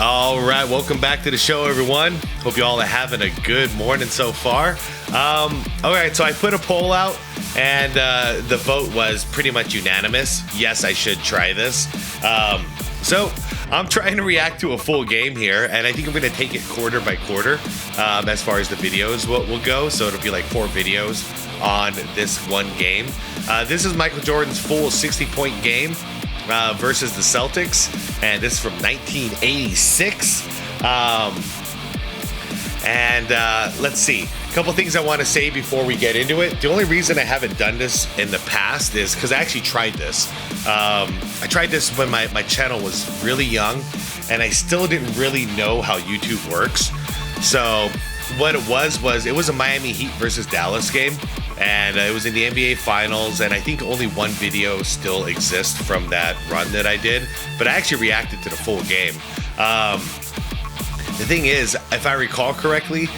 All right, welcome back to the show, everyone. Hope you all are having a good morning so far. All right, so I put a poll out, and the vote was pretty much unanimous. Yes, I should try this. So I'm trying to react to a full game here, and I think I'm going to take it quarter by quarter as far as the videos will go. So it'll be like 4 videos on this one game. This is Michael Jordan's full 60-point game versus the Celtics, and this is from 1986. Let's see. A couple things I want to say before we get into it. The only reason I haven't done this in the past is because I actually tried this. I tried this when my channel was really young, and I still didn't really know how YouTube works. So what it was a Miami Heat versus Dallas game, and it was in the NBA Finals, and I think only one video still exists from that run that I did, but I actually reacted to the full game. The thing is, if I recall correctly,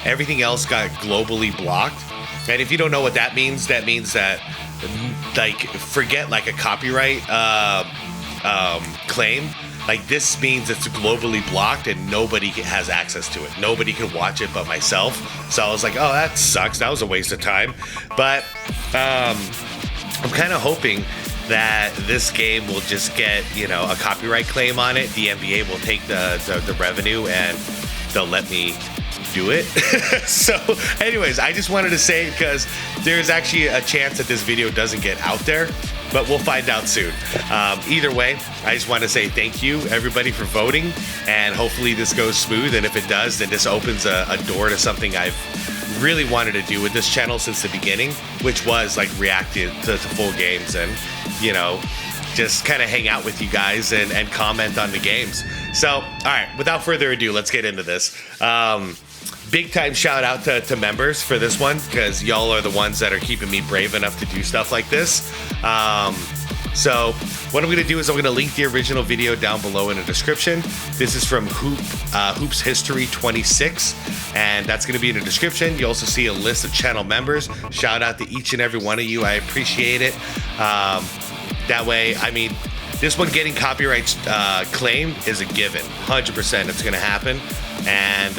everything else got globally blocked. And if you don't know what that means that, like, forget like a copyright claim. Like, this means it's globally blocked and nobody has access to it. Nobody can watch it but myself. So I was like, oh, that sucks. That was a waste of time. But I'm kind of hoping that this game will just get, a copyright claim on it. The NBA will take the revenue and they'll let me do it. So anyways, I just wanted to say, because there's actually a chance that this video doesn't get out there, but we'll find out soon. Either way, I just want to say thank you, everybody, for voting, and hopefully this goes smooth, and if it does, then this opens a door to something I've really wanted to do with this channel since the beginning, which was like reacting to full games and, just kind of hang out with you guys and comment on the games. So, all right, without further ado, let's get into this. Big time shout out to members for this one, because y'all are the ones that are keeping me brave enough to do stuff like this. So what I'm going to do is I'm going to link the original video down below in the description. This is from Hoops History 26, and that's going to be in the description. You also see a list of channel members. Shout out to each and every one of you. I appreciate it. That way, I mean, this one getting copyright claimed is a given. 100% it's going to happen. And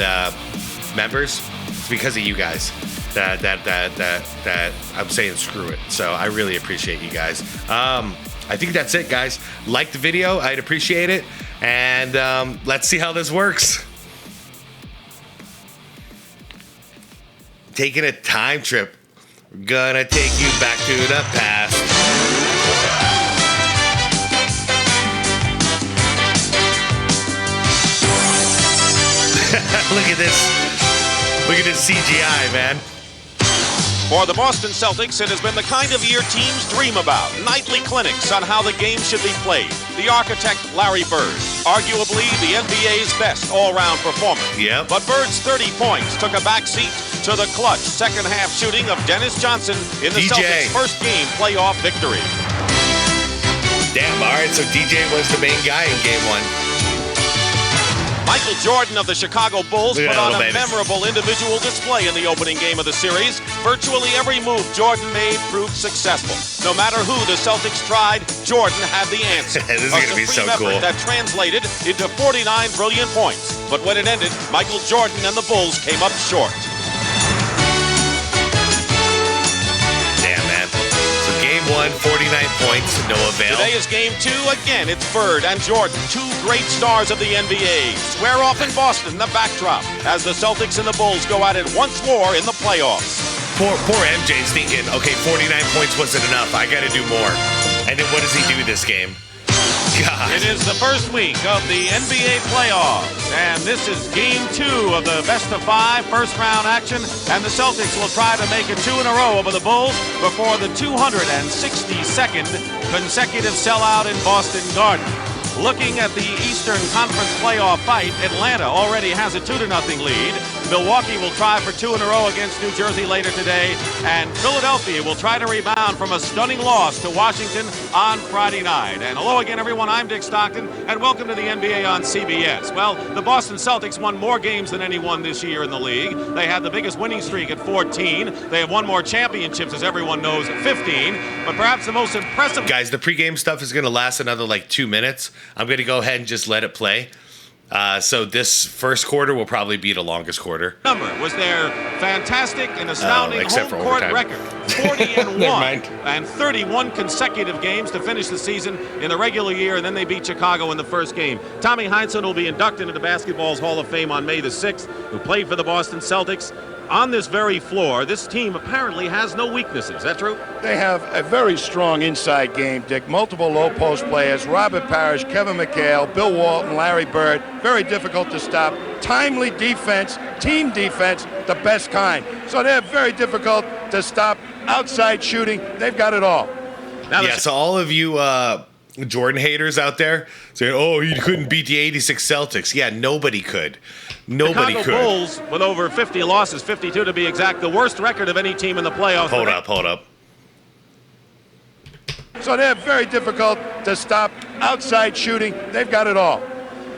members, it's because of you guys that I'm saying screw it. So I really appreciate you guys. I think that's it, guys. Like the video, I'd appreciate it. And let's see how this works. Taking a time trip. Gonna take you back to the past. Look at this. Look at this CGI, man. For the Boston Celtics, it has been the kind of year teams dream about. Nightly clinics on how the game should be played. The architect, Larry Bird, arguably the NBA's best all-round performer. Yep. But Bird's 30 points took a backseat to the clutch second-half shooting of Dennis Johnson in the Celtics' first game playoff victory. Damn, all right, so DJ was the main guy in Game 1. Michael Jordan of the Chicago Bulls put on a memorable individual display in the opening game of the series. Virtually every move Jordan made proved successful. No matter who the Celtics tried, Jordan had the answer. This is going to be so cool. That translated into 49 brilliant points. But when it ended, Michael Jordan and the Bulls came up short. Damn, man. So Game 1, 49 points, no avail. Today is Game 2. Again, it's Bird and Jordan, two great stars of the NBA. Square off in Boston, the backdrop, as the Celtics and the Bulls go at it once more in the playoffs. Poor MJ's thinking, okay, 49 points wasn't enough. I got to do more. And then what does he do this game? God. It is the first week of the NBA playoffs, and this is Game 2 of the best-of-5 first-round action, and the Celtics will try to make it 2 in a row over the Bulls before the 262nd consecutive sellout in Boston Garden. Looking at the Eastern Conference playoff fight, Atlanta already has a 2-0 lead. Milwaukee will try for 2 in a row against New Jersey later today, and Philadelphia will try to rebound from a stunning loss to Washington on Friday night. And hello again, everyone. I'm Dick Stockton, and welcome to the NBA on CBS. Well, the Boston Celtics won more games than anyone this year in the league. They had the biggest winning streak at 14. They have won more championships, as everyone knows, at 15. But perhaps the most impressive... Guys, the pregame stuff is going to last another, 2 minutes. I'm going to go ahead and just let it play. So this first quarter will probably be the longest quarter. Number was their fantastic and astounding except home for court overtime. record. 40-1 mind. and 31 consecutive games to finish the season in the regular year, and then they beat Chicago in the first game. Tommy Heizman will be inducted into Basketball's Hall of Fame on May the 6th, who played for the Boston Celtics. On this very floor, this team apparently has no weaknesses. Is that true? They have a very strong inside game, Dick. Multiple low-post players, Robert Parrish, Kevin McHale, Bill Walton, Larry Bird. Very difficult to stop. Timely defense, team defense, the best kind. So they're very difficult to stop. Outside shooting, they've got it all. Now Yeah, so all of you Jordan haters out there saying, oh, he couldn't beat the 86 Celtics. Yeah, nobody could. Nobody Chicago could. Bulls with over 50 losses, 52 to be exact, the worst record of any team in the playoffs. Hold up. So they're very difficult to stop. Outside shooting, they've got it all.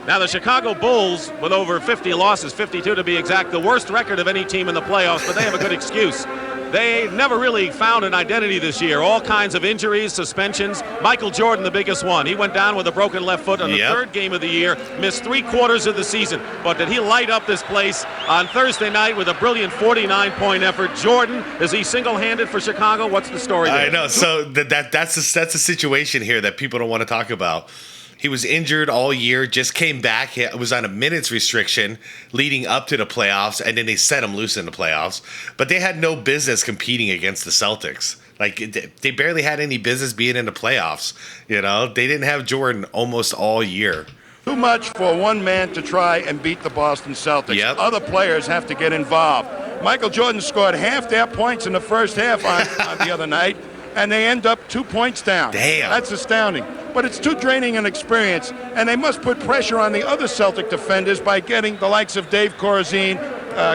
Now the Chicago Bulls with over 50 losses, 52 to be exact, the worst record of any team in the playoffs, but they have a good excuse. They never really found an identity this year. All kinds of injuries, suspensions. Michael Jordan, the biggest one. He went down with a broken left foot on the third game of the year, missed 3/4 of the season. But did he light up this place on Thursday night with a brilliant 49-point effort? Jordan, is he single-handed for Chicago? What's the story there? I know. So that's a situation here that people don't want to talk about. He was injured all year, just came back. He was on a minutes restriction leading up to the playoffs, and then they set him loose in the playoffs. But they had no business competing against the Celtics. Like, they barely had any business being in the playoffs. You know, they didn't have Jordan almost all year. Too much for one man to try and beat the Boston Celtics. Yep. Other players have to get involved. Michael Jordan scored half their points in the first half on the other night, and they end up 2 points down. Damn. That's astounding. But it's too draining an experience, and they must put pressure on the other Celtic defenders by getting the likes of Dave Corazine,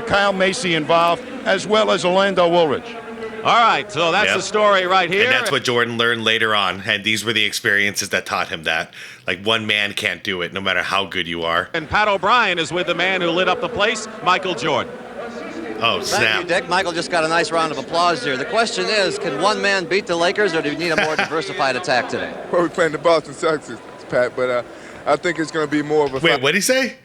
Kyle Macy involved, as well as Orlando Woolridge. All right, so that's the story right here. And that's what Jordan learned later on, and these were the experiences that taught him that. Like, one man can't do it, no matter how good you are. And Pat O'Brien is with the man who lit up the place, Michael Jordan. Oh, snap. Thank you, Dick. Michael just got a nice round of applause here. The question is, can one man beat the Lakers, or do you need a more diversified attack today? Well, we're playing the Boston Celtics, Pat, but I think it's going to be more of a... Wait, what did he say?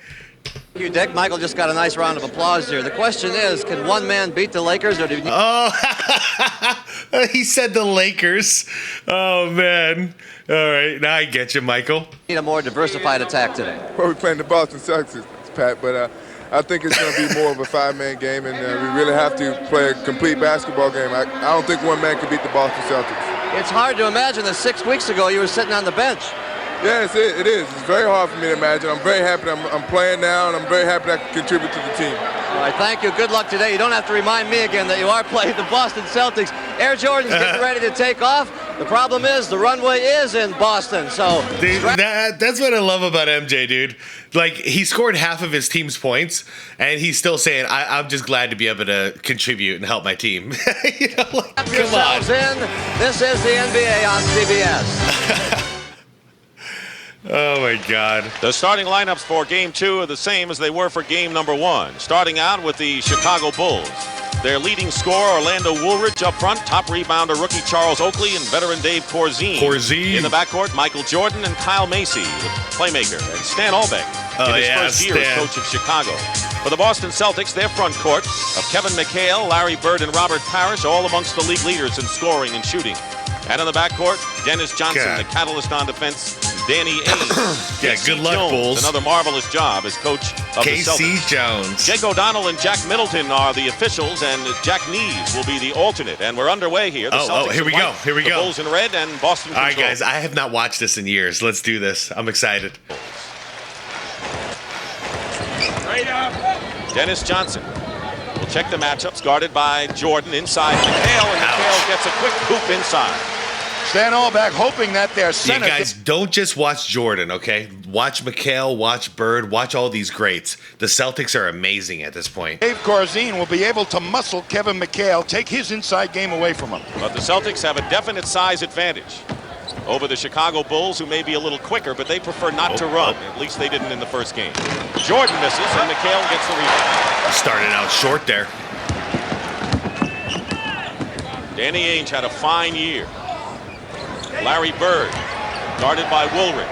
Thank you, Dick. Michael just got a nice round of applause here. The question is, can one man beat the Lakers, or do you need... Oh, he said the Lakers. Oh, man. All right, now I get you, Michael. need a more diversified attack today? Well, we're playing the Boston Celtics, Pat, but I think it's going to be more of a five-man game, and we really have to play a complete basketball game. I don't think one man can beat the Boston Celtics. It's hard to imagine that 6 weeks ago you were sitting on the bench. Yes, it is. It's very hard for me to imagine. I'm very happy I'm playing now, and I'm very happy that I can contribute to the team. All right, thank you. Good luck today. You don't have to remind me again that you are playing the Boston Celtics. Air Jordan's getting ready to take off. The problem is the runway is in Boston, so... Dude, that's what I love about MJ, dude. Like, he scored half of his team's points, and he's still saying, I'm just glad to be able to contribute and help my team. You know, like, Strap come yourselves on. in. This is the NBA on CBS. Oh, my God. The starting lineups for Game 2 are the same as they were for Game number 1. Starting out with the Chicago Bulls. Their leading scorer, Orlando Woolridge, up front. Top rebounder, rookie Charles Oakley and veteran Dave Corzine. In the backcourt, Michael Jordan and Kyle Macy, the playmaker. And Stan Albeck in his first year as coach of Chicago. For the Boston Celtics, their front court of Kevin McHale, Larry Bird, and Robert Parrish, all amongst the league leaders in scoring and shooting. And in the backcourt, Dennis Johnson, the catalyst on defense, Danny Ainge. Yeah, good luck, Jones, Bulls. Another marvelous job as coach of the KC Celtics. Jones. Jake O'Donnell and Jack Middleton are the officials, and Jack Nees will be the alternate. And we're underway here. The Celtics here we in go. white, Here we the go. Bulls in red, and Boston All right, control. guys, I have not watched this in years. Let's do this. I'm excited. Dennis Johnson will check the matchups, guarded by Jordan inside McHale, and McHale gets a quick hoop inside. Stan Albeck hoping that their You center... guys, don't just watch Jordan, okay? Watch McHale, watch Bird, watch all these greats. The Celtics are amazing at this point. Dave Corzine will be able to muscle Kevin McHale, take his inside game away from him. But the Celtics have a definite size advantage over the Chicago Bulls, who may be a little quicker, but they prefer not to run. At least they didn't in the first game. Jordan misses, and McHale gets the rebound. Started out short there. Danny Ainge had a fine year. Larry Bird Guarded by Woolridge.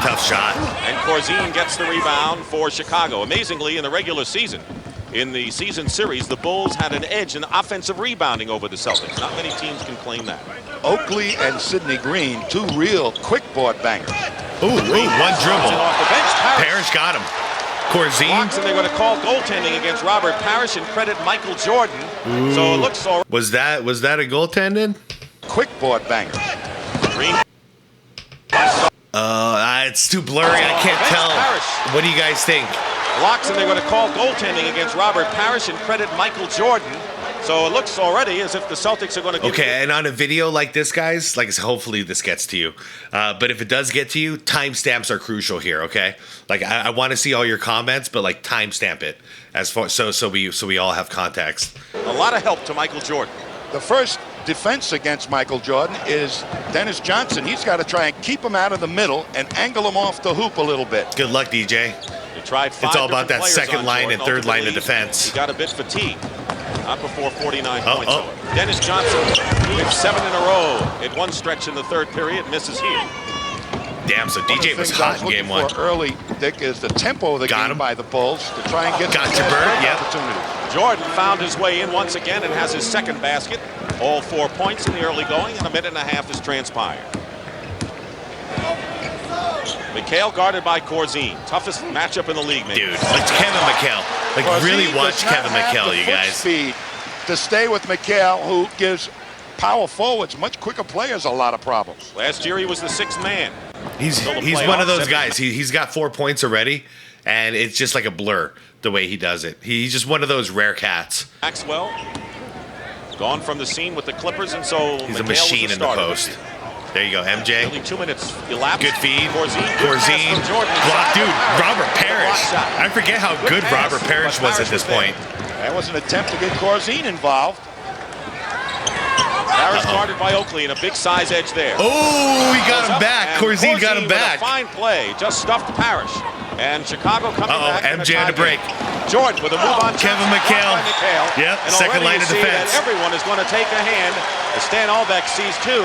Tough shot. And Corzine gets the rebound for Chicago. Amazingly, in the regular season, in the season series, the Bulls had an edge in offensive rebounding over the Celtics. Not many teams can claim that. Oakley and Sidney Green, two real quick board bangers. Ooh, one dribble. Off the bench, Parrish got him. Corzine. Blocks, and they're going to call goaltending against Robert Parrish and credit Michael Jordan. Ooh. So it looks all right. Was that a goaltending? Quick board bangers. Green. It's too blurry. I can't tell. Parrish. What do you guys think? Blocks, and they're going to call goaltending against Robert Parrish and credit Michael Jordan. So it looks already as if the Celtics are going to give Okay, and on a video like this, guys, like hopefully this gets to you. But if it does get to you, timestamps are crucial here, okay? Like I want to see all your comments, but like timestamp it as far so we all have context. a lot of help to Michael Jordan. The first defense against Michael Jordan is Dennis Johnson. He's got to try and keep him out of the middle and angle him off the hoop a little bit. Good luck, DJ. They tried five It's all about that different players second on line Jordan. and third line of Ultimately, defense. He got a bit fatigued. Not before 49 points. Dennis Johnson with 7 in a row at one stretch in the third period, misses here. Damn, so DJ was hot in game one. Early, Dick, is the tempo of the game by the Bulls to try and get Got you, Bert. Yep. opportunity. Jordan found his way in once again and has his second basket. All 4 points in the early going, and a minute and a half has transpired. McHale guarded by Corzine. Toughest matchup in the league, maybe. Dude, like Kevin McHale. Like Corzine really watch does not Kevin have McHale, the you foot guys. Speed to stay with McHale, who gives power forwards, much quicker players, a lot of problems. Last year he was the 6th man. He's one of those guys. He's got 4 points already, and it's just like a blur the way he does it. He's just one of those rare cats. Maxwell gone from the scene with the Clippers, and so He's McHale a machine in the post. There you go, MJ. Only 2 minutes elapsed. Good feed. Corzine. Block, dude. Robert Parrish. I forget how good Robert Parrish was at this point. That was an attempt to get Corzine involved. Parrish guarded by Oakley, and a big size edge there. Oh, he got him back. Corzine got him back. With a fine play, just stuffed Parrish. And Chicago coming back. MJ on the break. Jordan with a move on. Kevin McHale. Yep, and second line of defense. Everyone is going to take a hand. Stan Albeck sees two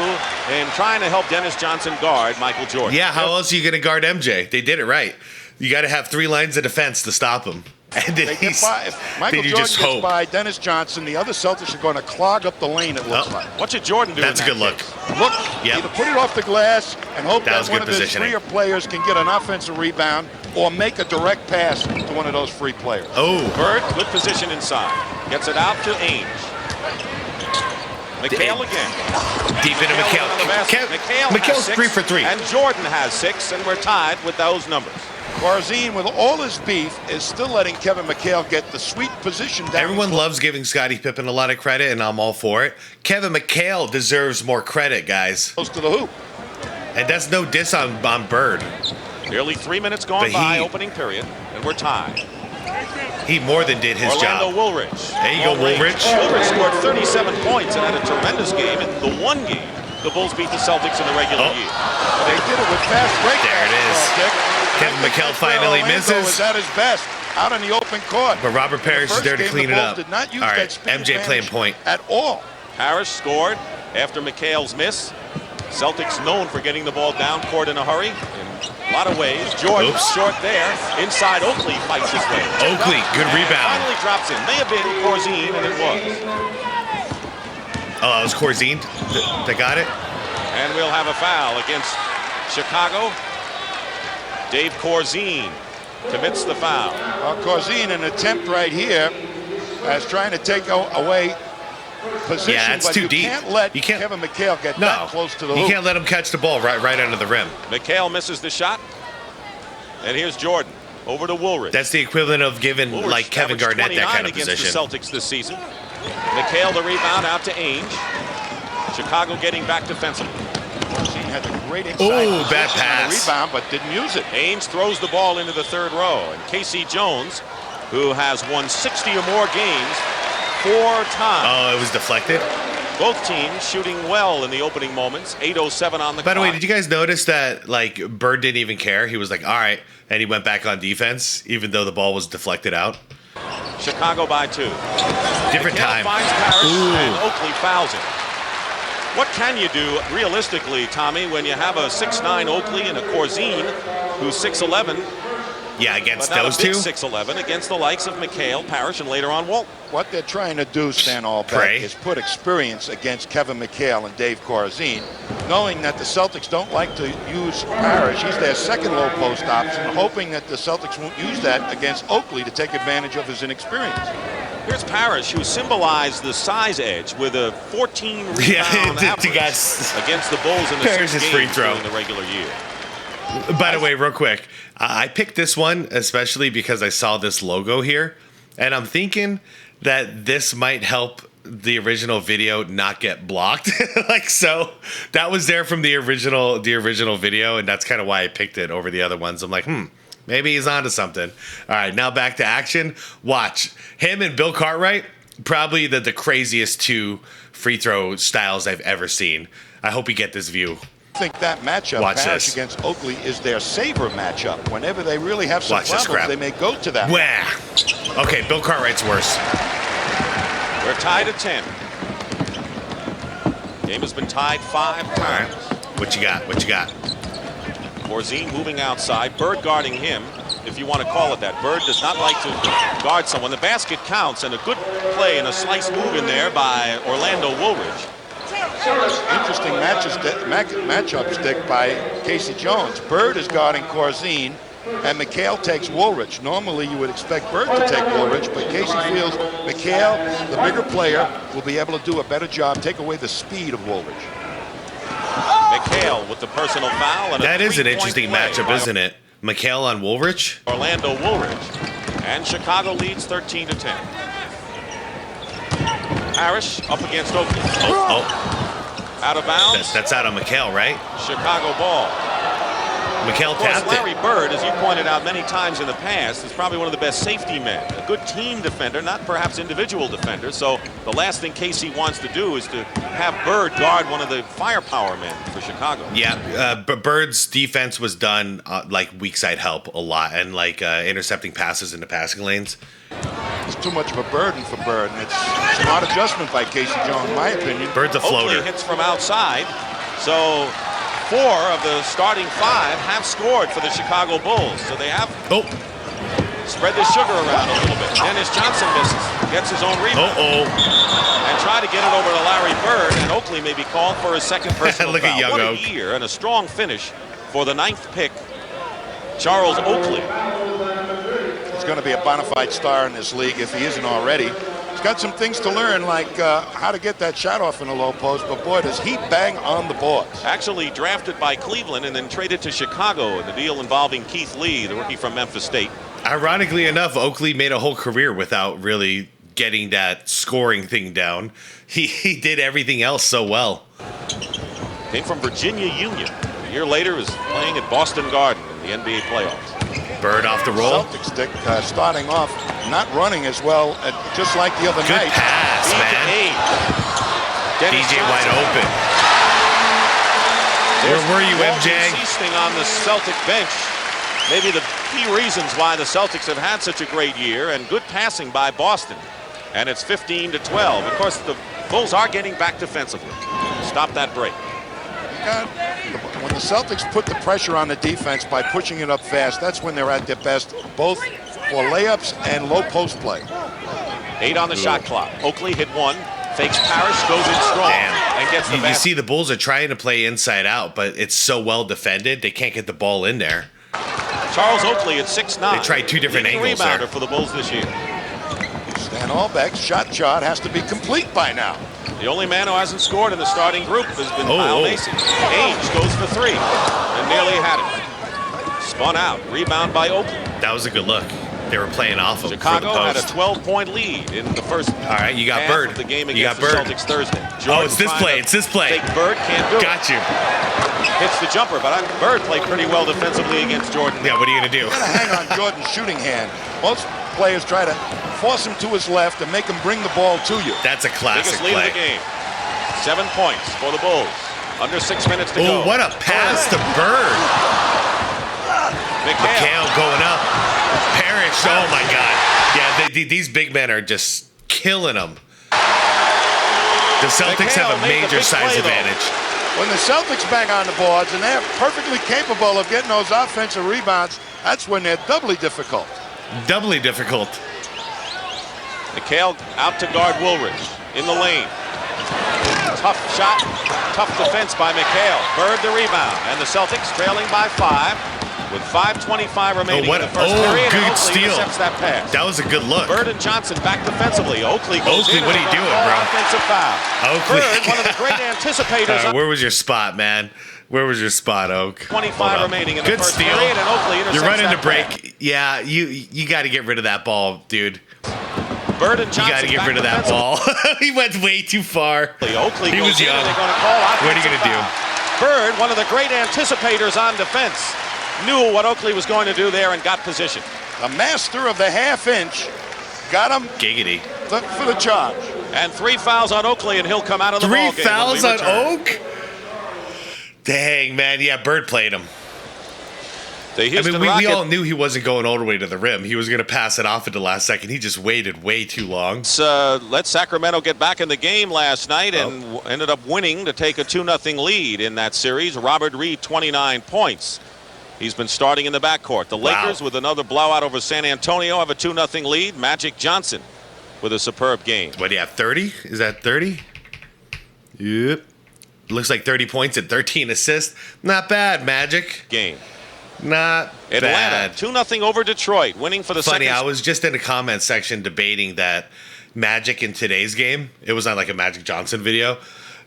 and trying to help Dennis Johnson guard Michael Jordan. Yeah, how else are you going to guard MJ? They did it right. You got to have 3 lines of defense to stop him. And then If Michael Jordan gets by Dennis Johnson, the other Celtics are going to clog up the lane, it looks like. What should Jordan do? That's a good look. Look, either put it off the glass and hope that one of his freer players can get an offensive rebound or make a direct pass to one of those free players. Oh. Bird, good position inside. Gets it out to Ainge. McHale again. Deep into McHale. McHale's 3 for 3. And Jordan has 6, and we're tied with those numbers. Corzine, with all his beef, is still letting Kevin McHale get the sweet position down. Everyone loves giving Scottie Pippen a lot of credit, and I'm all for it. Kevin McHale deserves more credit, guys. Close to the hoop. And that's no diss on Bird. Nearly 3 minutes gone by opening period, and we're tied. He more than did his Orlando job. Woolridge. There you go, Woolridge. Woolridge scored 37 points and had a tremendous game. In the one game, the Bulls beat the Celtics in the regular year. They did it with fast break. There it is. Kevin McHale finally misses. Was at his best out in the open court. But Robert Parrish is there to clean it up. Did not use all right, that speed MJ playing point. At all. Parrish scored after McHale's miss. Celtics known for getting the ball down court in a hurry. In a lot of ways. Jordan short there. Inside, Oakley fights his way. Oakley, good rebound. Finally drops in. May have been Corzine, and it was. Oh, it was Corzine that got it. And we'll have a foul against Chicago. Dave Corzine commits the foul. Corzine, an attempt right here as trying to take away position. Yeah, that's but too you deep. Can't let Kevin McHale get that close to the hoop. You can't let him catch the ball right under the rim. McHale misses the shot. And here's Jordan over to Woolridge. That's the equivalent of giving Woolridge like Kevin Garnett that kind of against position. The Celtics this season. McHale the rebound out to Ainge. Chicago getting back defensively. He had a great inside bad pass. Rebound, but didn't use it. Ainge throws the ball into the third row, and Casey Jones, who has won 60 or more games 4 times. Oh, it was deflected. Both teams shooting well in the opening moments. 8:07 on the clock. By the way, did you guys notice that like Bird didn't even care? He was like, all right, and he went back on defense, even though the ball was deflected out. Chicago by 2. Different time. Finds Parrish, and Oakley fouls him. What can you do realistically, Tommy, when you have a 6'9" Oakley and a Corzine who's 6'11"? Yeah, against but not those a big two? 6'11", against the likes of McHale, Parrish, and later on Walt. What they're trying to do, Stan Albeck, is put experience against Kevin McHale and Dave Corzine, knowing that the Celtics don't like to use Parrish. He's their second low post option, hoping that the Celtics won't use that against Oakley to take advantage of his inexperience. Here's Parrish, who symbolized the size edge with a 14 rebound average against the Bulls in the Parrish's 6 free games throw during the regular year. By the way, real quick, I picked this one especially because I saw this logo here, and I'm thinking that this might help the original video not get blocked. Like, so that was there from the original video, and that's kind of why I picked it over the other ones. I'm like, maybe he's onto something. All right, now back to action. Watch him and Bill Cartwright, probably the craziest two free throw styles I've ever seen. I hope we get this view. I think that matchup, Parrish against Oakley, is their saver matchup. Whenever they really have some problems, they may go to that. Wah. Okay, Bill Cartwright's worse. We're tied at 10. Game has been tied 5 times. All right. What you got? What you got? Corzine moving outside. Bird guarding him, if you want to call it that. Bird does not like to guard someone. The basket counts, and a good play and a slice move in there by Orlando Woolridge. Interesting matchups, Dick, by Casey Jones. Bird is guarding Corzine, and McHale takes Woolridge. Normally, you would expect Bird to take Woolridge, but Casey feels McHale, the bigger player, will be able to do a better job, take away the speed of Woolridge. McHale with the personal foul. And that is an interesting matchup, isn't it? McHale on Woolridge? Orlando Woolridge. And Chicago leads 13-10. Parrish up against Oakley. Out of bounds. That's out of McHale, right? Chicago ball. McHale tapped it. Larry Bird, as you pointed out many times in the past, is probably one of the best safety men. A good team defender, not perhaps individual defender. So the last thing Casey wants to do is to have Bird guard one of the firepower men for Chicago. Yeah, but Bird's defense was done like weak side help a lot, and like intercepting passes into passing lanes. It's too much of a burden for Bird, and it's a smart adjustment by Casey Jones, in my opinion. Bird's a floater. Oakley hits from outside, so 4 of the starting 5 have scored for the Chicago Bulls. So they have spread the sugar around a little bit. Dennis Johnson misses, gets his own rebound. And try to get it over to Larry Bird, and Oakley may be called for his second personal Look foul. at Young What a Oak. year and a strong finish for the 9th pick, Charles Oakley. He's going to be a bona fide star in this league if he isn't already. He's got some things to learn, like how to get that shot off in a low post, but boy, does he bang on the boards. Actually drafted by Cleveland and then traded to Chicago in the deal involving Keith Lee, the rookie from Memphis State. Ironically enough, Oakley made a whole career without really getting that scoring thing down. He did everything else so well. Came from Virginia Union. A year later is playing at Boston Garden in the NBA playoffs. Bird off the roll. Celtics, Dick, starting off not running as well, just like the other night. Good pass, man. DJ wide open. Where were you, MJ? Feasting on the Celtic bench. Maybe the key reasons why the Celtics have had such a great year, and good passing by Boston. And it's 15-12. Of course, the Bulls are getting back defensively. Stop that break. When the Celtics put the pressure on the defense by pushing it up fast, that's when they're at their best, both for layups and low post play. 8 on the shot clock. Oakley hit 1, fakes Parrish, goes in strong, and gets the basket. You see the Bulls are trying to play inside out, but it's so well defended, they can't get the ball in there. Charles Oakley at 6'9". They tried 2 different angles rebounder there. for the Bulls this year. Stan Albeck's shot has to be complete by now. The only man who hasn't scored in the starting group has been Kyle Macy. Ainge goes for 3 and nearly had it. Spun out. Rebound by Oakley. That was a good look. They were playing off of Chicago for the had a post. 12-point lead in the first All right, you got half Bird. of the game You against got the Bird. Celtics Thursday. It's this play. It's this play. Take Bird, can't do Got it. you. Hits the jumper, but Bird played pretty well defensively against Jordan. Yeah, what are you going to do? You got to hang on Jordan's shooting hand. Most players try to force him to his left and make him bring the ball to you. That's a classic Biggest lead play. of the game. 7 points for the Bulls. Under 6 minutes to go. Oh, what a pass to Bird. McHale going up. Parrish, oh my God. Yeah, these big men are just killing them. The Celtics have a major size advantage. When the Celtics bang on the boards and they're perfectly capable of getting those offensive rebounds, that's when they're doubly difficult. Doubly difficult. McHale out to guard Woolridge in the lane. Tough shot, tough defense by McHale. Bird the rebound, and the Celtics trailing by 5 with 5:25 remaining in the first period. Good Oakley steal. intercepts that pass. That was a good look. Bird and Johnson back defensively. Oakley goes in. what are you doing, bro? Offensive foul. Oakley. Bird, one of the great anticipators. Where was your spot, man? Where was your spot, Oak? 25 remaining in the first steal. period, and Oakley intercepts You're running that to break. pass. Yeah, you got to get rid of that ball, dude. Bird and Johnson You got to get rid of that ball. He went way too far. Oakley He was goes in, young. and they're going to call What are you offensive going to do? foul. Bird, one of the great anticipators on defense, knew what Oakley was going to do there and got position. The master of the half-inch got him Giggity. for the charge. And 3 fouls on Oakley, and he'll come out of the ballgame. 3 fouls on Oak? Dang, man. Yeah, Bird played him. The Houston we Rockets, all knew he wasn't going all the way to the rim. He was going to pass it off at the last second. He just waited way too long. let Sacramento get back in the game last night and ended up winning to take a 2-0 lead in that series. Robert Reed, 29 points. He's been starting in the backcourt. The Lakers, with another blowout over San Antonio, have a 2-0 lead. Magic Johnson with a superb game. What do you have, 30? Is that 30? Yep. Looks like 30 points and 13 assists. Not bad, Magic. Game. Not Atlanta, bad. 2-0 over Detroit, winning for the Funny, second. I was just in the comment section debating that Magic in today's game. It was on like a Magic Johnson video.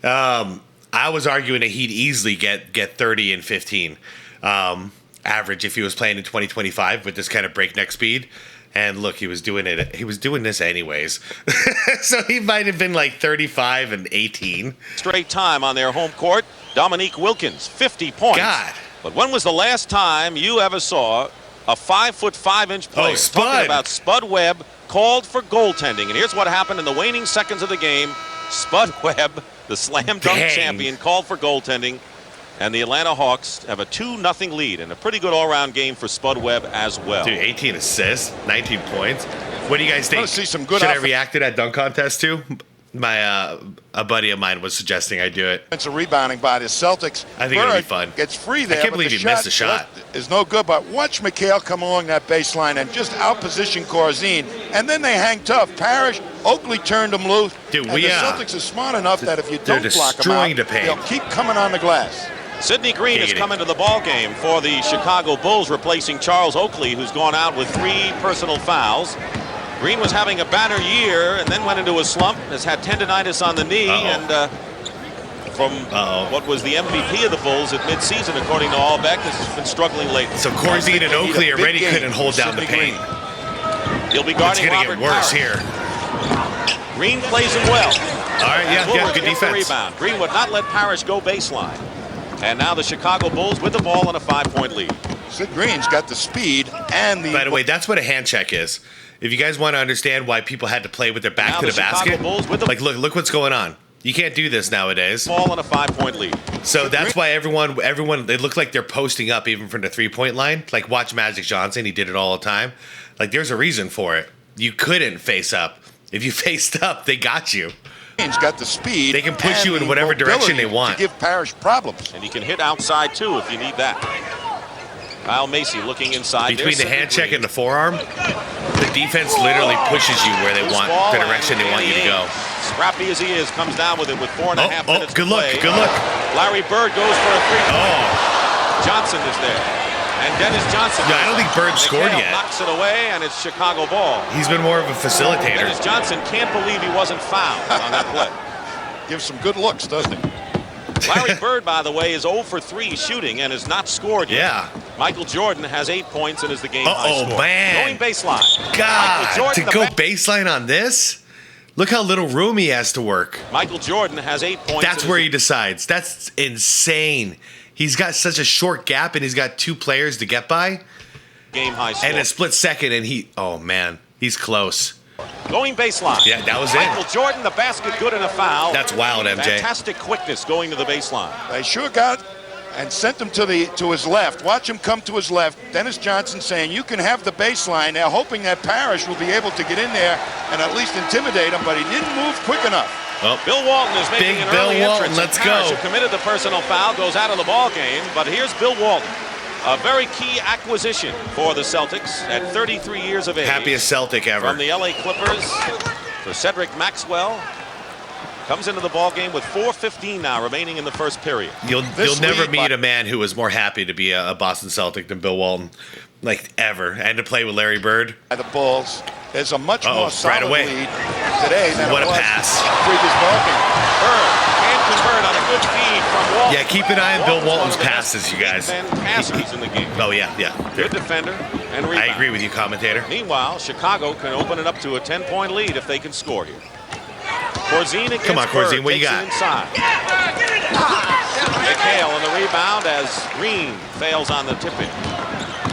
I was arguing that he'd easily get 30 and 15 average if he was playing in 2025 with this kind of breakneck speed. And look, he was doing it. He was doing this anyways. So he might have been like 35 and 18. Straight time on their home court. Dominique Wilkins, 50 points. God. But when was the last time you ever saw a 5'5" player Spud. talking about Spud Webb called for goaltending? And here's what happened in the waning seconds of the game. Spud Webb, the slam dunk champion, called for goaltending. And the Atlanta Hawks have a 2-0 lead and a pretty good all-around game for Spud Webb as well. Dude, 18 assists, 19 points. What do you guys think? I see some good Should I react to that dunk contest too? My a buddy of mine was suggesting I do it. It's a rebounding by the Celtics. I think it'll be fun. Gets free there. I can't but believe the he missed a shot. Is no good, but watch McHale come along that baseline and just outposition Corzine. And then they hang tough. Parrish, Oakley turned them loose. Dude, and the Celtics are smart enough that if you they're don't block them destroying out, the paint. they'll keep coming on the glass. Sidney Green has come into the ball game for the Chicago Bulls, replacing Charles Oakley, who's gone out with 3 personal fouls. Green was having a banner year and then went into a slump, has had tendonitis on the knee, and from what was the MVP of the Bulls at midseason, according to Allbeck, has been struggling lately. So Corzine and Oakley already couldn't hold down the paint. He'll be guarding It's gonna Robert get worse Parrish. here. Green plays him well. All right, yeah, Woodard good gets the defense. rebound. Green would not let Parrish go baseline. And now the Chicago Bulls with the ball on a 5-point lead. Sid Green's got the speed and the... By the way, that's what a hand check is. If you guys want to understand why people had to play with their back Now to the the Chicago basket, Bulls with the like look what's going on. You can't do this nowadays. Ball on a 5-point lead. So that's why everyone, they look like they're posting up even from the 3-point line. Like watch Magic Johnson, he did it all the time. Like there's a reason for it. You couldn't face up. If you faced up, they got you. Green's got the speed. They can push and you in the whatever direction mobility they want. to give Parrish problems. And he can hit outside too if you need that. Kyle Macy looking inside. Between the hand check and the forearm, the defense literally pushes you where they want, the direction they want you to go. Scrappy as he is, comes down with it with 4.5 minutes good to look, play. good look. Larry Bird goes for a 3-point. Johnson is there. And Dennis Johnson. Yeah, I don't think Bird scored yet. Knocks it away, and it's Chicago ball. He's been more of a facilitator. Dennis Johnson can't believe he wasn't fouled on that play. Gives some good looks, doesn't he? Larry Bird, by the way, is 0 for 3 shooting and has not scored yet. Yeah. Michael Jordan has 8 points and is the game high scorer. Man. Going baseline. God, to go baseline on this? Look how little room he has to work. Michael Jordan has 8 points. That's where he decides. That's insane. He's got such a short gap, and he's got 2 players to get by. Game high score. And a split second, and oh, man, he's close. Going baseline. Yeah, that was it. Michael Jordan, the basket good and a foul. That's wild, MJ. Fantastic quickness going to the baseline. They sure got and sent him to his left. Watch him come to his left. Dennis Johnson saying, you can have the baseline. They're hoping that Parrish will be able to get in there and at least intimidate him, but he didn't move quick enough. Oh. Bill Walton is making an Bill early Walton, entrance. let's Parrish, go. who committed the personal foul, goes out of the ball game. But here's Bill Walton, a very key acquisition for the Celtics at 33 years of age. Happiest Celtic ever. From the LA Clippers for Cedric Maxwell. Comes into the ball game with 4:15 now remaining in the first period. You'll never meet a man who was more happy to be a Boston Celtic than Bill Walton, like ever, and to play with Larry Bird. By the Bulls, there's a much more right solid away. lead today than What it a was pass. previous ball game. Bird can convert on a good feed from Walton. Yeah, keep an eye on Bill Walton's one of the passes, best you guys. big men passers in the game. Oh yeah. Good defender and rebound. I agree with you, commentator. Meanwhile, Chicago can open it up to a 10-point lead if they can score here. Corzine against Come on, Corzine, what you takes got? it inside. McHale on the rebound as Green fails on the tip-in.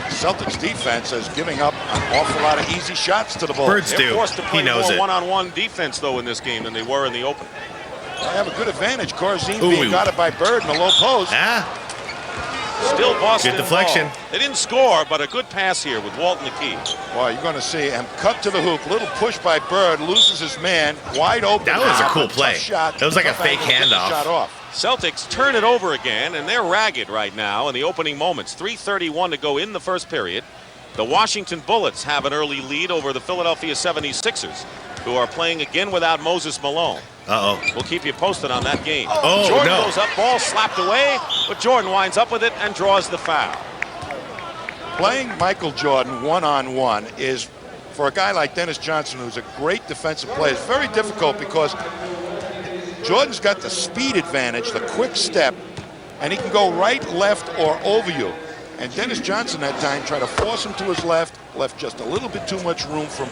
Celtics defense is giving up an awful lot of easy shots to the Bulls. Birds They're do. forced to play He knows more it. one-on-one defense, though, in this game than they were in the open. They have a good advantage. Corzine Ooh. being guarded by Bird in the low post. Ah, Still Boston Good deflection. ball. They didn't score, but a good pass here with Walton the key. Boy, you're going to see him cut to the hoop. Little push by Bird, loses his man, wide open. That was a cool Tough play. shot. That was like a Tough fake angle to get the handoff. Shot off. Celtics turn it over again, and they're ragged right now in the opening moments. 3:31 to go in the first period. The Washington Bullets have an early lead over the Philadelphia 76ers, who are playing again without Moses Malone. uh-oh. We'll keep you posted on that game. Oh, Jordan no. goes up, ball slapped away, but Jordan winds up with it and draws the foul. Playing Michael Jordan one-on-one is, for a guy like Dennis Johnson, who's a great defensive player, it's very difficult because Jordan's got the speed advantage, the quick step, and he can go right, left, or over you. And Dennis Johnson that time tried to force him to his left just a little bit too much room for him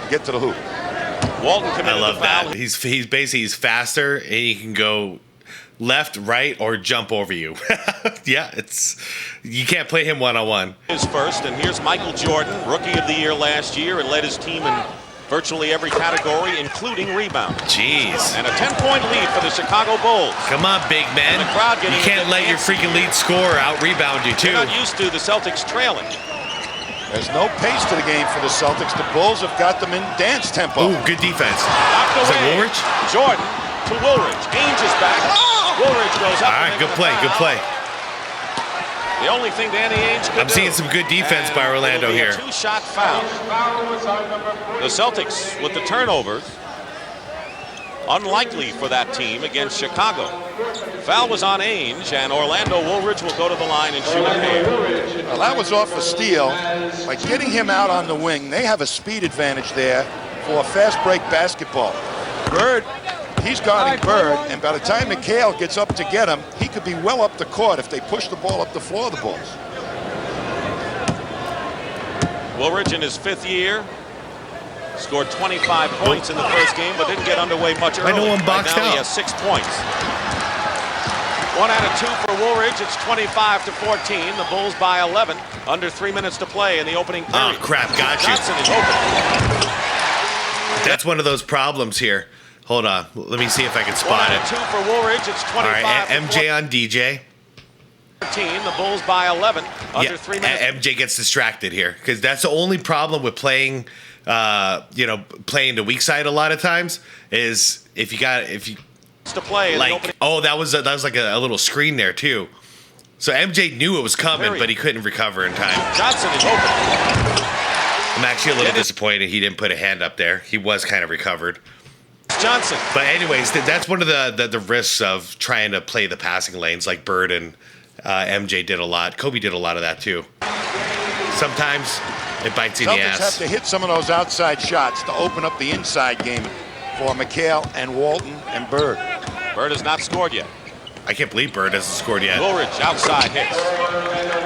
to get to the hoop. Walton committed I love the foul. that. He's basically he's faster and he can go left, right, or jump over you. Yeah, you can't play him one-on-one. His first, and here's Michael Jordan, Rookie of the Year last year, and led his team in virtually every category, including rebound. Jeez. And a 10-point lead for the Chicago Bulls. Come on, big man. And the crowd getting You can't a bit let your antsy. freaking lead scorer out-rebound you, too. They're not used to the Celtics trailing. There's no pace to the game for the Celtics. The Bulls have got them in dance tempo. Ooh, good defense. Knocked Is that away. Woolridge? Jordan to Woolridge. Ainge is back. Woolridge goes up. All right, and good makes play, the good foul. play. The only thing Danny Ainge could I'm do. seeing some good defense by And Orlando it'll be here. A two-shot foul. The Celtics with the turnovers. Unlikely for that team against Chicago. Foul was on Ainge, and Orlando Woolridge will go to the line and shoot a pair. Well, that was off a steal. By getting him out on the wing, they have a speed advantage there for a fast break basketball. Bird, he's guarding Bird, and by the time McHale gets up to get him, he could be well up the court if they push the ball up the floor of the Bulls. Woolridge in his 5th year. Scored 25 points in the first game, but didn't get underway much early. I know one boxed Right now out. he has 6 points. 1 out of 2 for Woolridge. It's 25-14. The Bulls by 11. Under 3 minutes to play in the opening period. Oh, crap, got you. Johnson is open. That's one of those problems here. Hold on. Let me see if I can 1 spot out of it. 2 for Woolridge. It's All right, 25-14. MJ on DJ. The Bulls by 11. Under 3 minutes. MJ gets distracted here because that's the only problem with playing, playing the weak side a lot of times is if you to play in the opening. that was like a little screen there too. So MJ knew it was coming, Period. but he couldn't recover in time. Johnson is open. I'm actually a little disappointed he didn't put a hand up there. He was kind of recovered. Johnson. But anyways, that's one of the risks of trying to play the passing lanes like Bird and MJ did a lot. Kobe did a lot of that too. Sometimes it bites you in the Celtics ass. have to hit some of those outside shots to open up the inside game for McHale and Walton and Bird. Bird has not scored yet. I can't believe Bird hasn't scored yet. Woolridge outside hits.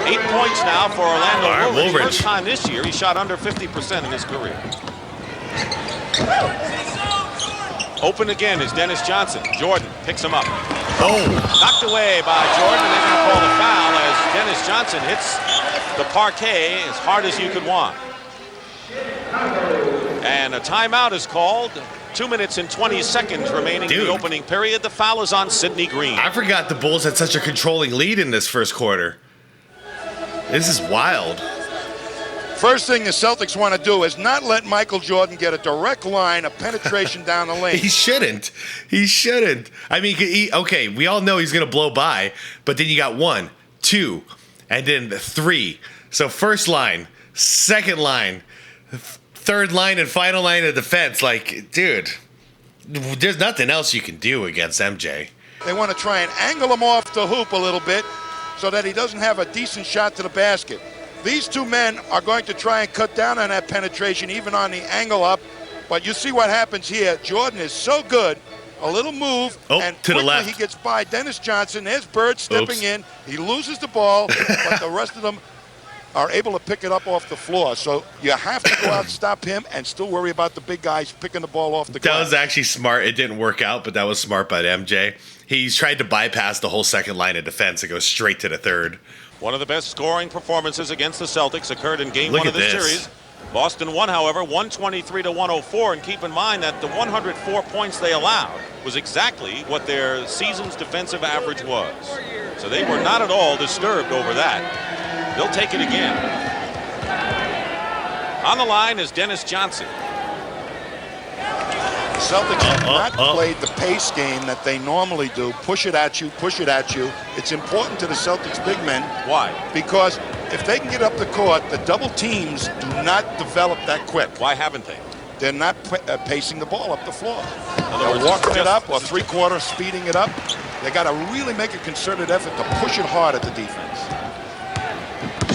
8 points now for Orlando All right, Woolridge. Woolridge. First time this year he shot under 50% in his career. Open again is Dennis Johnson. Jordan picks him up. Oh, Knocked away by Jordan, and they're going to call the foul as Dennis Johnson hits the parquet as hard as you could want. And a timeout is called. 2 minutes and 20 seconds remaining in the opening period. The foul is on Sidney Green. I forgot the Bulls had such a controlling lead in this first quarter. This is wild. First thing the Celtics want to do is not let Michael Jordan get a direct line of penetration down the lane. He shouldn't. He shouldn't. I mean, okay, we all know he's going to blow by, but then you got 1, 2, and then 3. So first line, second line, third line, and final line of defense. Like, dude, there's nothing else you can do against MJ. They want to try and angle him off the hoop a little bit so that he doesn't have a decent shot to the basket. These two men are going to try and cut down on that penetration, even on the angle up. But you see what happens here. Jordan is so good. A little move, and to the quickly left. he gets by Dennis Johnson. There's Bird stepping in. He loses the ball, but the rest of them are able to pick it up off the floor. So you have to go out and stop him and still worry about the big guys picking the ball off the ground. That was actually smart. It didn't work out, but that was smart by MJ. He's tried to bypass the whole second line of defense and go straight to the third. One of the best scoring performances against the Celtics occurred in Game 1 Look of the at this. series. Boston won, however, 123-104, and keep in mind that the 104 points they allowed was exactly what their season's defensive average was. So they were not at all disturbed over that. They'll take it again. On the line is Dennis Johnson. The Celtics have not played the pace game that they normally do. Push it at you, push it at you. It's important to the Celtics big men. Why? Because if they can get up the court, the double teams do not develop that quick. Why haven't they? They're not pacing the ball up the floor. other They're words, walking just- it up or three-quarter speeding it up. They got to really make a concerted effort to push it hard at the defense.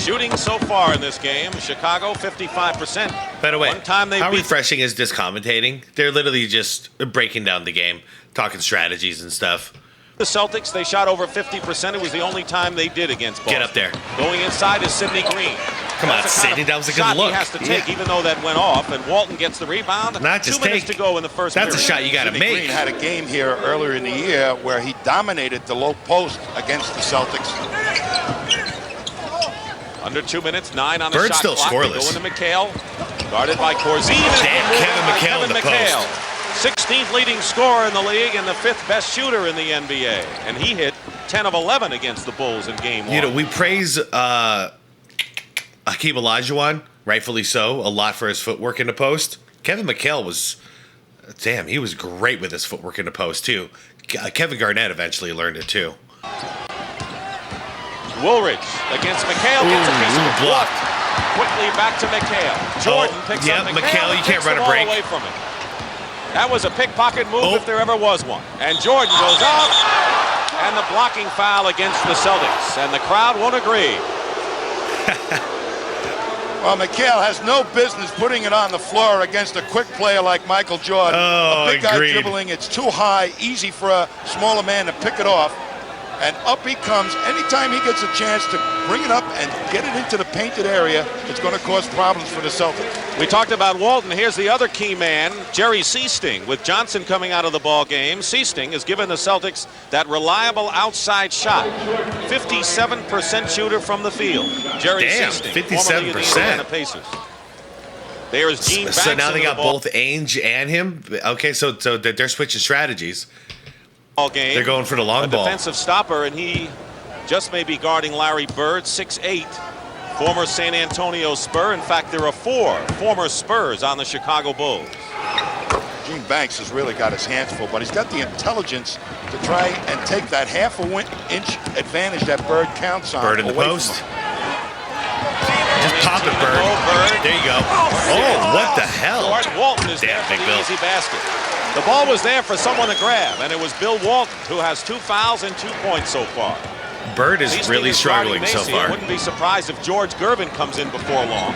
Shooting so far in this game, Chicago 55%. By the way, One time they how beat refreshing is this commentating? They're literally just breaking down the game, talking strategies and stuff. the Celtics. They shot over 50%. It was the only time they did against Boston. Get up there. Going inside is Sidney Green. Come on, That's the kind Sidney, of that was a good shot look. he has to take, Yeah. even though that went off. And Walton gets the rebound. Not just 2 minutes take. to go in the first That's a period. shot you got to Sidney make. Green had a game here earlier in the year where he dominated the low post against the Celtics. Under 2 minutes, 9 on the Bird's shot still clock. scoreless. They go into McHale, guarded by Corzine. Damn, Kevin McHale in the post. 16th leading scorer in the league and the 5th best shooter in the NBA. And he hit 10 of 11 against the Bulls in game 1. You know, we praise Hakeem Olajuwon, rightfully so, a lot for his footwork in the post. Kevin McHale was, damn, he was great with his footwork in the post, too. Kevin Garnett eventually learned it, too. Woolridge against McHale, gets a piece of it. blocked. Quickly back to McHale. Jordan picks up McHale, you can't takes run the a ball break. away from it. That was a pickpocket move if there ever was one. And Jordan goes up, and the blocking foul against the Celtics. And the crowd won't agree. Well, McHale has no business putting it on the floor against a quick player like Michael Jordan. Oh, a big guy agreed. dribbling, it's too high, easy for a smaller man to pick it off. And up he comes. Anytime he gets a chance to bring it up and get it into the painted area, it's going to cause problems for the Celtics. We talked about Walton. Here's the other key man, Jerry Seasting. With Johnson coming out of the ball game, Seasting has given the Celtics that reliable outside shot. 57% shooter from the field. Jerry Seasting, 57%. formerly of the Indiana Pacers. There's Gene Banks. So now they into got the ball. both Ainge and him? Okay, so they're switching strategies. Game. They're going for the long a ball. Defensive stopper, and he just may be guarding Larry Bird, 6'8", former San Antonio Spur. In fact, there are 4 former Spurs on the Chicago Bulls. Gene Banks has really got his hands full, but he's got the intelligence to try and take that half-inch advantage that Bird counts on. Bird in the away post. from him. Just pop it, Bird. There you go. Oh, what the hell? Walton is there Damn, for Big the Bill. easy basket. The ball was there for someone to grab, and it was Bill Walton, who has 2 fouls and 2 points so far. Bird is Seasting really is struggling guarding so Macy. far. I wouldn't be surprised if George Gervin comes in before long.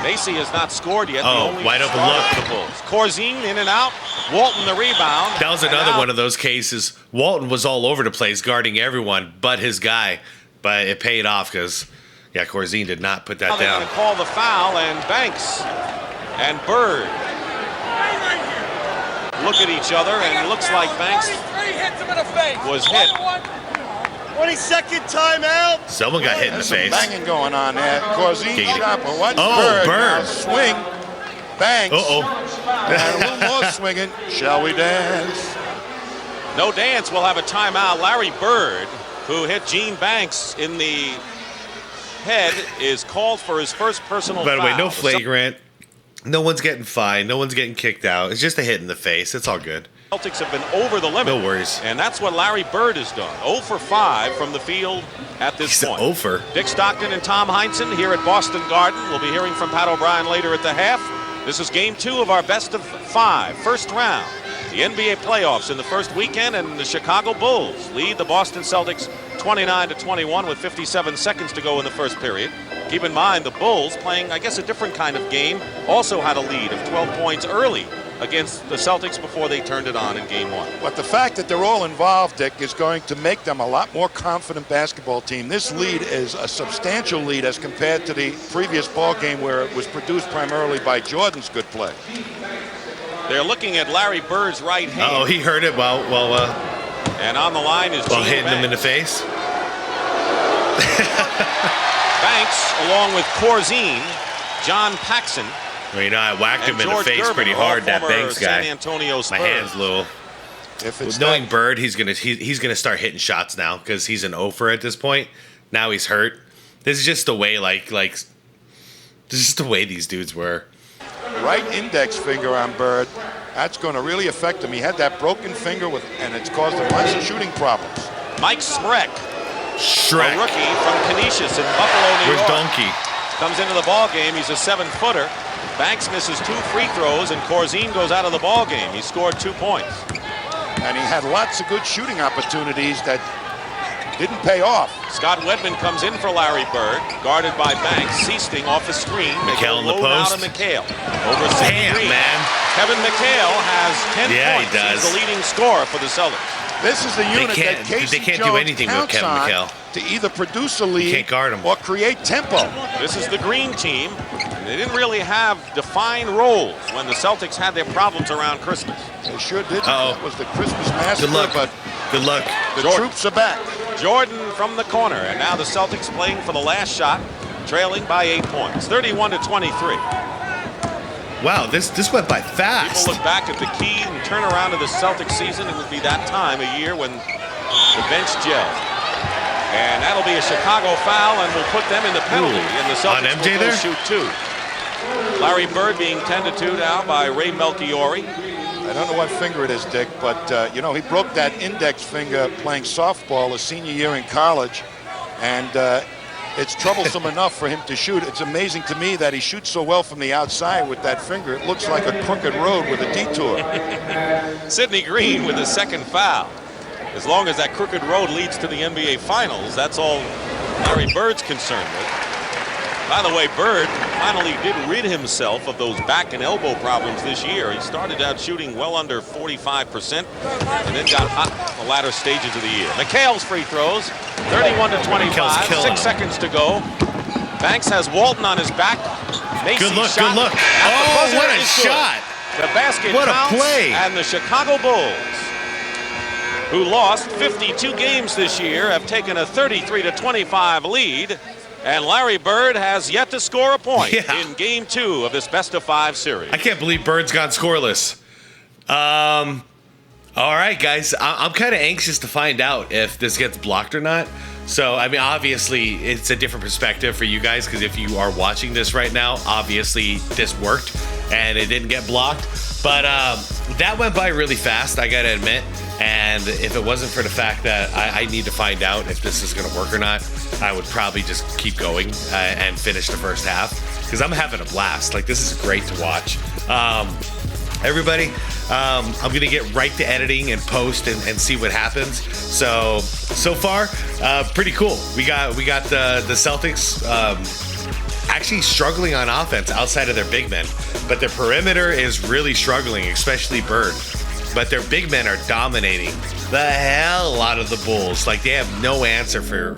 Macy has not scored yet. Oh, the only wide open starter look. for the Bulls. Corzine in and out. Walton the rebound. That was And another now one of those cases. Walton was all over the place guarding everyone but his guy. But it paid off because, yeah, Corzine did not put that they're down. going to call the foul, and Banks and Bird look at each other, and it looks like Banks was hit. 22nd timeout. Someone got hit in the There's some face. banging going on there. Corzine Giggity. shot, but watch Oh, Bird. Bird. Now swing. Banks. Uh-oh. And a little more swinging. Shall we dance? No dance. We'll have a timeout. Larry Bird, who hit Gene Banks in the head is called for his first personal By the way, foul. no flagrant. No one's getting fined. No one's getting kicked out. It's just a hit in the face. It's all good. Celtics have been over the limit. No worries. And that's what Larry Bird has done. 0 for 5 from the field at this point. 0 for. Dick Stockton and Tom Heizman here at Boston Garden. We'll be hearing from Pat O'Brien later at the half. This is game 2 of our best of 5, first round. The NBA playoffs in the first weekend, and the Chicago Bulls lead the Boston Celtics 29-21 with 57 seconds to go in the first period. Keep in mind, the Bulls, playing, I guess, a different kind of game, also had a lead of 12 points early against the Celtics before they turned it on in game 1. But the fact that they're all involved, Dick, is going to make them a lot more confident basketball team. This lead is a substantial lead as compared to the previous ball game where it was produced primarily by Jordan's good play. They're looking at Larry Bird's right hand. Oh, he heard it well. And on the line is While Gene hitting him in the Banks. face. Banks, along with Corzine, John Paxson, Well, you know, I whacked him and in the George face Gervin, pretty all hard. That former Banks San guy. Antonio Spurs. My hand's little. If it's Knowing Bird, he's gonna start hitting shots now because he's an over at this point. Now he's hurt. This is just the way, this is just the way these dudes were. right index finger on Bird, that's going to really affect him. He had that broken finger and it's caused him lots of shooting problems. Mike Smrek, Shrek. a rookie from Canisius in Buffalo, New Where's York, Donkey? comes into the ball game. He's a 7-footer. Banks misses 2 free throws, and Corzine goes out of the ball game. He scored 2 points. And he had lots of good shooting opportunities that didn't pay off. Scott Wedman comes in for Larry Bird, guarded by Banks. Seasting off the screen. They McHale in the go low post. out of McHale. Over 6 Damn, man. Kevin McHale has 10 Yeah, he points. does. He's the leading scorer for the Celtics. This is the unit that Casey they can't Jones do anything with counts Kevin on McHale. to either produce a lead can't guard him. or create tempo. This is the green team. They didn't really have defined roles when the Celtics had their problems around Christmas. They sure did. Uh-oh. That was the Christmas massacre, Good luck. but Good luck. the Jordan. troops are back. Jordan from the corner, and now the Celtics playing for the last shot, trailing by 8 points, 31-23. Wow, this went by People fast. look back at the key and turn around to the Celtics season. It would be that time of year when the bench gelled. And that'll be a Chicago foul, and will put them in the penalty. Ooh. And the Celtics On MJ will go there? shoot 2. Larry Bird being 10-2 now by Ray Melchiori. I don't know what finger it is, Dick, but you know, he broke that index finger playing softball his senior year in college, and it's troublesome enough for him to shoot. It's amazing to me that he shoots so well from the outside with that finger. It looks like a crooked road with a detour. Sidney Green with his second foul. As long as that crooked road leads to the NBA Finals, that's all Larry Bird's concerned with. By the way, Bird finally did rid himself of those back and elbow problems this year. He started out shooting well under 45% and then got hot in the latter stages of the year. McHale's free throws, 31-25, 6 seconds to go. Banks has Walton on his back. Macy Good look, shot good look. at the Oh, buzzer what a is good. shot. The basket What a counts, play. and the Chicago Bulls, who lost 52 games this year, have taken a 33-25 lead. And Larry Bird has yet to score a point in game 2 of this best-of-5 series. I can't believe Bird's gone scoreless. All right, guys. I'm kind of anxious to find out if this gets blocked or not. So, I mean, obviously, it's a different perspective for you guys because if you are watching this right now, obviously this worked and it didn't get blocked. But that went by really fast, I got to admit. And if it wasn't for the fact that I need to find out if this is going to work or not, I would probably just keep going and finish the first half because I'm having a blast. Like, this is great to watch. Everybody, I'm going to get right to editing and post and see what happens. So far, pretty cool. We got the Celtics actually struggling on offense outside of their big men, but their perimeter is really struggling, especially Bird. But their big men are dominating the hell out of the Bulls. Like, they have no answer for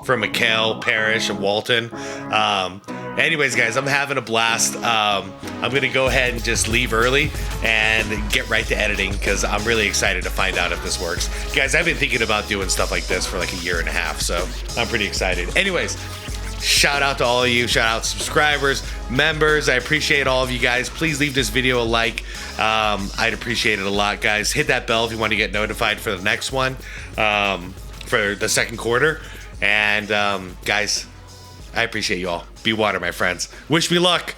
McHale, Parrish, and Walton. Anyways, guys, I'm having a blast. I'm going to go ahead and just leave early and get right to editing because I'm really excited to find out if this works. Guys, I've been thinking about doing stuff like this for like a year and a half, so I'm pretty excited. Anyways, shout out to all of you. Shout out subscribers, members. I appreciate all of you guys. Please leave this video a like. I'd appreciate it a lot, guys. Hit that bell if you want to get notified for the next one, for the second quarter. And guys, I appreciate you all. Be water, my friends. Wish me luck.